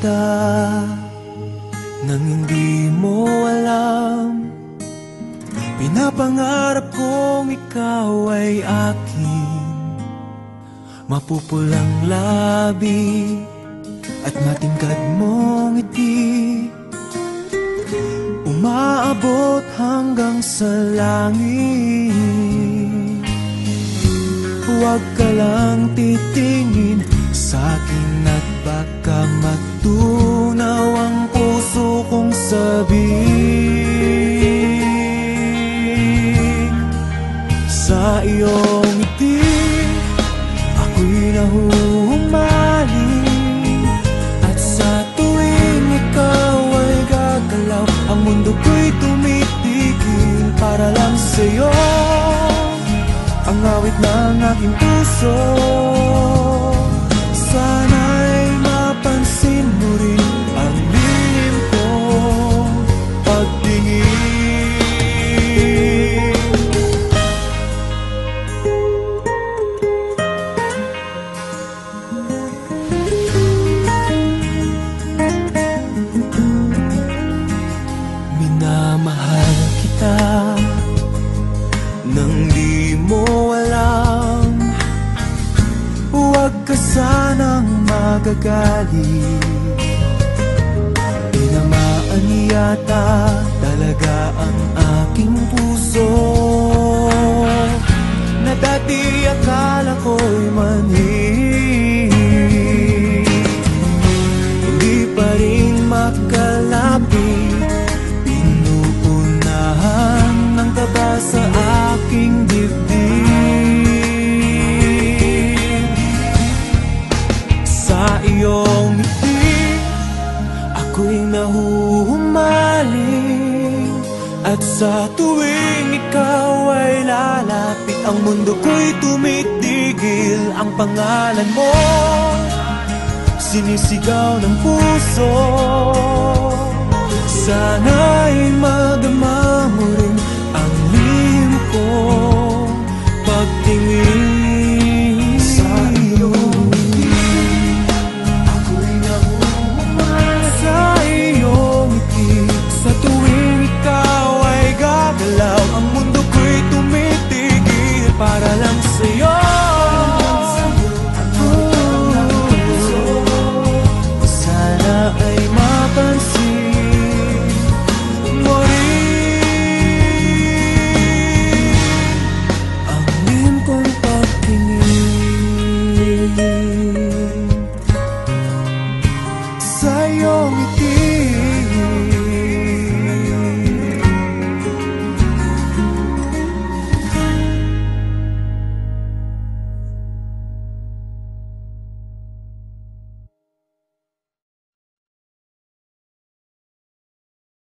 kita nang hindi mo alam. Pinapangarap kong ikaw ay akin, mapupulang labi at matingkad mong ngiti, umaabot hanggang sa langit. Huwag ka lang titingin sa'kin at baka matunaw ang puso kong sabik. Sa iyong ngiti ako'y nahuhumaling, at sa tuwing ikaw ay gagalaw, ang mundo ko'y tumitigil para lang sa'yo. Ang awit ng aking puso, sana'y mapansin mo rin ang lihim kong pagtingin. Minamahal kita nang di mo alam. Huwag ka sanang magagalit, tinamaan yata talaga ang aking puso, na dati akala ko'y manhid. Hindi pa rin makalapit, pinuunahan ng kaba sa aking dibdib. Sa iyong ngiti ako'y nahuhumaling, at sa tuwing ikaw ay lalapit, ang mundo ko'y tumitigil. Ang pangalan mo sinisigaw ng puso, sana'y magdamag